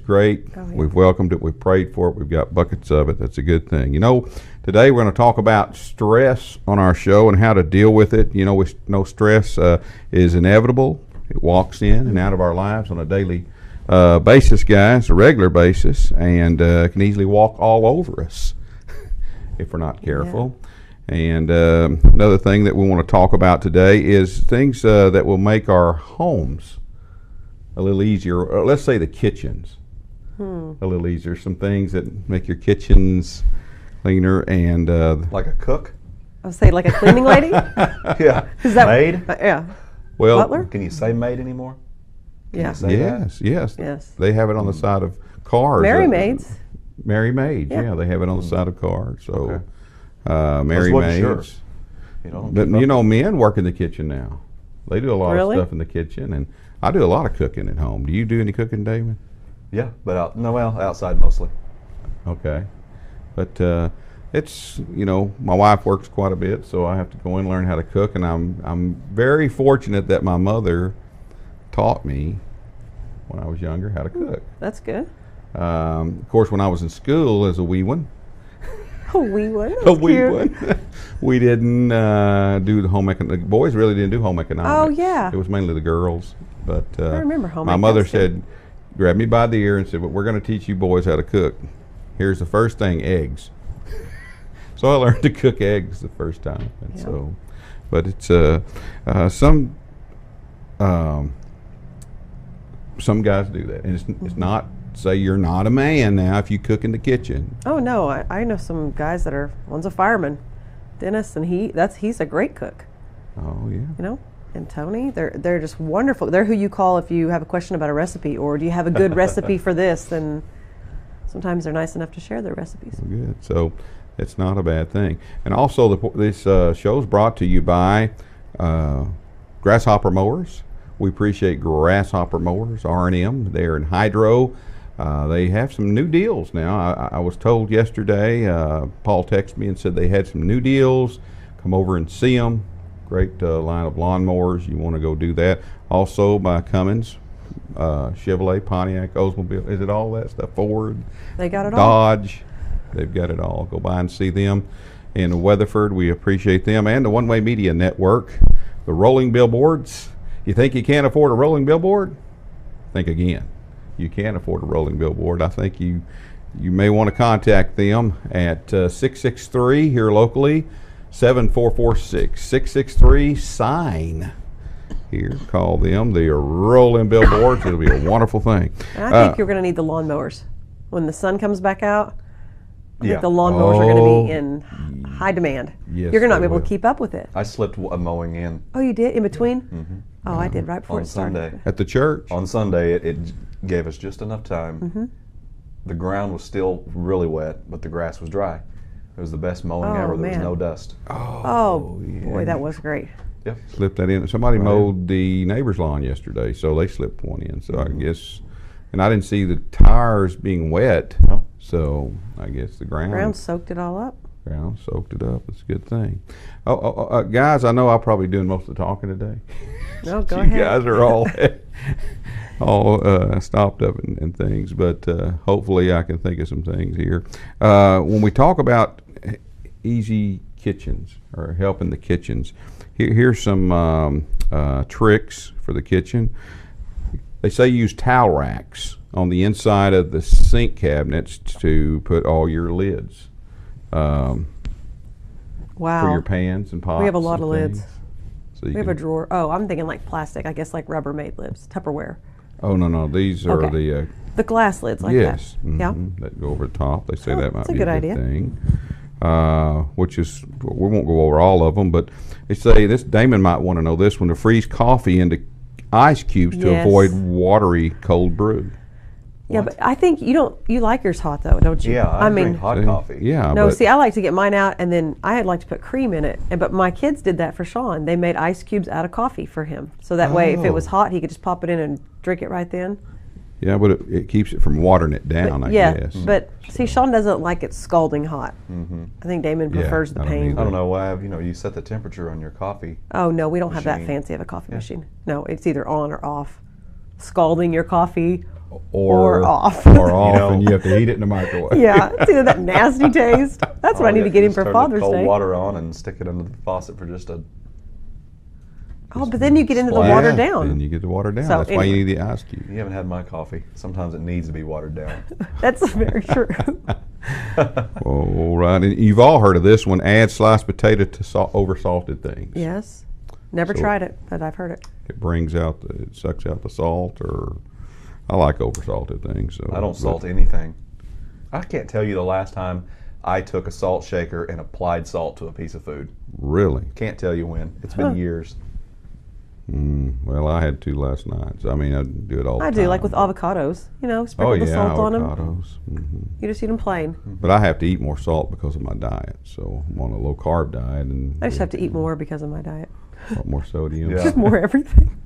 great. Oh, yeah. We've welcomed it. We've prayed for it. We've got buckets of it. That's a good thing. You know, today we're going to talk about stress on our show and how to deal with it. You know, we know stress is inevitable. It walks in and out of our lives on a daily basis, guys, a regular basis, and can easily walk all over us if we're not careful. Yeah. And another thing that we want to talk about today is things that will make our homes a little easier. Or let's say the kitchens a little easier. Some things that make your kitchens cleaner and Like a cook? I would say like a cleaning lady. Yeah. Is that Maid? Yeah. well, Butler? Can you say maid anymore? Can Yeah. you say that? yes, Yes. They have it on the side of cars. Mary Maids. Mary Maids, Yeah. yeah, they have it on the side of cars. So, Okay. Mary wasn't sure. Maids. You know, But you know, men work in the kitchen now. They do a lot Really? of stuff in the kitchen, and I do a lot of cooking at home. Do you do any cooking, David? yeah, but outside mostly. Okay, but it's, you know, my wife works quite a bit, so I have to go in and learn how to cook, and I'm very fortunate that my mother taught me when I was younger how to cook. That's good. Of course, when I was in school as a wee one, A wee one. a wee one, we didn't do the home econ. The boys really didn't do home economics. Oh, yeah. It was mainly the girls. But I remember home my mother econs, too. said, grabbed me by the ear and said, "Well, we're going to teach you boys how to cook. Here's the first thing: eggs." So I learned to cook eggs the first time. And Yeah. so, but it's some guys do that, and it's not. Say you're not a man now if you cook in the kitchen. Oh no, I know some guys that are. One's a fireman, Dennis, and he's a great cook. Oh yeah. You know, and Tony, they're just wonderful. They're who you call if you have a question about a recipe, or do you have a good recipe for this? Then sometimes they're nice enough to share their recipes. Good. So it's not a bad thing. And also, this show is brought to you by Grasshopper Mowers. We appreciate Grasshopper Mowers, R&M. They're in Hydro. They have some new deals now. I was told yesterday, Paul texted me and said they had some new deals. Come over and see them. Great line of lawnmowers. You want to go do that. Also by Cummins, Chevrolet, Pontiac, Oldsmobile. Is it all that stuff? Ford, They got it all. Dodge. They've got it all. Go by and see them. In Weatherford, we appreciate them. And the One Way Media Network, the rolling billboards. You think you can't afford a rolling billboard? Think again. You can afford a rolling billboard. I think you may want to contact them at 663 here locally, 7446 663 sign. Here, call them. They are rolling billboards. It'll be a wonderful thing. And I think you're going to need the lawnmowers when the sun comes back out. I Yeah. think the lawnmowers are going to be in high demand. Yes, You're going to not they be able will. to keep up with it. I slipped a mowing in Oh, you did in between? Oh, I did right before on it started. Sunday. At the church. On Sunday, it gave us just enough time. The ground was still really wet, but the grass was dry. It was the best mowing Oh, ever. There was man. no dust. Oh, boy, that was great. Yep. Slipped that in. Somebody mowed the neighbor's lawn yesterday, so they slipped one in. So I guess, and I didn't see the tires being wet. No. So I guess the Ground soaked it all up. ground soaked it up. It's a good thing. Guys, I know I'll probably doing most of the talking today. No, go You ahead. guys are all stopped up and things, but hopefully I can think of some things here. When we talk about easy kitchens or help in the kitchens, here's some tricks for the kitchen. They say use towel racks on the inside of the sink cabinets to put all your lids Wow. for your pans and pots. We have a lot and of lids. things. So you We have a can- drawer. Oh, I'm thinking like plastic. I guess like Rubbermaid lids, Tupperware. Oh no, these are Okay. the The glass lids like yes, that. Yeah. that go over the top. They say Oh, that might that's a be good a idea. good thing. Which is, we won't go over all of them, but they say this. Damon might want to know this one: to freeze coffee into ice cubes to Yes. avoid watery cold brew. Yeah, but I think you like yours hot though, don't you? Yeah, I mean, drink hot See? coffee. Yeah, no. but See, I like to get mine out, and then I'd like to put cream in it. But my kids did that for Sean. They made ice cubes out of coffee for him, so that way, if it was Oh. hot, he could just pop it in and drink it right then. yeah, but it keeps it from watering it down. I yeah, guess. but see, Sean doesn't like it scalding hot. I think Damon Yeah, prefers the I don't pain. either. I don't know why. You set the temperature on your coffee. Oh no, we don't have that Machine. fancy of a coffee machine. No, it's either on or off. Scalding your coffee Or off. or off, You know- and you have to heat it in the microwave. Yeah, it's either that nasty taste. That's what I All need you to have get him do for is turn Father's the cold Day. water on and stick it under the faucet for just a. Oh, but then you get into the Splash. water And down. you get the water down. So That's why you anyway. need the ice cube. You haven't had my coffee. Sometimes it needs to be watered down. That's very true. All right, and you've all heard of this one: add sliced potato to over salted things. Yes. Never So- tried it, but I've heard it. It brings out, it sucks out the salt. Or I like over salted things. So I don't salt anything. I can't tell you the last time I took a salt shaker and applied salt to a piece of food. Really? Can't tell you when. It's been years. Well, I had two last night. So, I mean, I do it all the I time. do, like with avocados. You know, Oh sprinkle yeah, the salt on them. avocados. You just eat them plain. But I have to eat more salt because of my diet. So I'm on a low carb diet and I just have to eat more because of my diet. a lot more sodium. Yeah. Just more everything.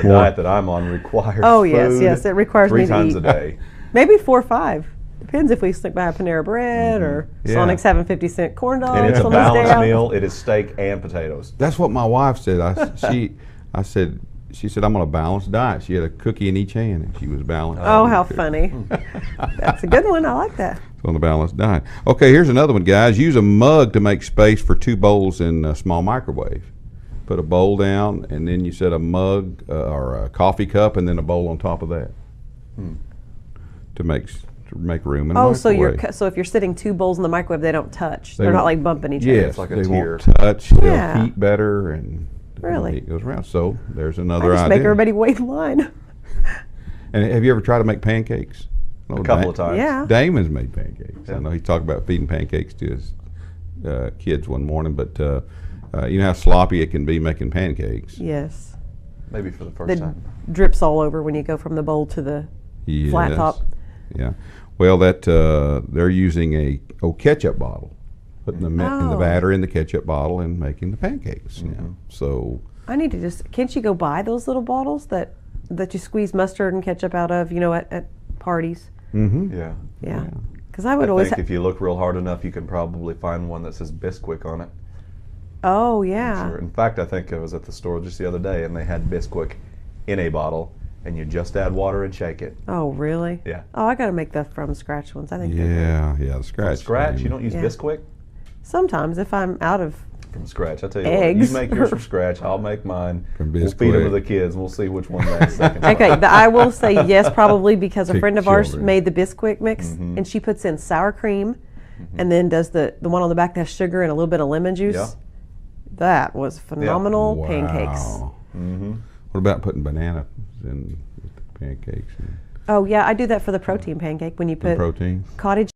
The diet that I'm on requires Oh, yes, food yes, it requires me 3 to times eat. a day. Maybe 4 or 5. Depends if we stick by a Panera Bread or Yeah. Sonic's having 50-cent corn dogs And it's a on this day balanced out. meal. It is steak and potatoes. That's what my wife said. She said I'm on a balanced diet. She had a cookie in each hand and she was balanced. Oh, how funny. That's a good one. I like that. On a balanced diet. Okay, here's another one, guys. Use a mug to make space for 2 bowls in a small microwave. Put a bowl down, and then you set a mug or a coffee cup, and then a bowl on top of that to make room in the Oh, microwave. so if you're sitting 2 bowls in the microwave, they don't touch. They They're not won't- like bumping each Yes, other. It's like a they tier. won't touch. They'll Yeah. heat better, and Really? the heat goes around. So there's I another just idea. make everybody wait in line. And have you ever tried to make pancakes? A couple of times. Yeah. Damon's made pancakes. Yeah. I know he talked about feeding pancakes to his kids one morning, but you know how sloppy it can be making pancakes. Yes. Maybe for the first It time. drips all over when you go from the bowl to the flat Yes. top. Yeah. Well, that they're using a ketchup bottle, putting the in the Oh. batter in the ketchup bottle and making the pancakes. Mm-hmm. Yeah. So I need to just, can't you go buy those little bottles that you squeeze mustard and ketchup out of, you know, at parties? Yeah. Yeah. Because I would I always think if you look real hard enough, you can probably find one that says Bisquick on it. oh, yeah. Sure. In fact, I think I was at the store just the other day, and they had Bisquick in a bottle, and you just add water and shake it. Oh, really? Yeah. Oh, I got to make the from scratch ones. I think they're good. yeah, the scratch. From scratch? You don't use Yeah. Bisquick? Sometimes if I'm out of, From scratch. I tell you Eggs. what, you make yours from scratch, I'll make mine. From We'll feed them to Bisquick. the kids, and we'll see which one lasts second. okay, I will say yes probably because a Pick friend of ours children. made the Bisquick mix Mm-hmm. and she puts in sour cream and then does the one on the back that has sugar and a little bit of lemon juice. Yeah. That was phenomenal Wow. pancakes. Mm-hmm. What about putting bananas in with the pancakes and Oh yeah, I do that for the protein pancake when you the put protein? cottage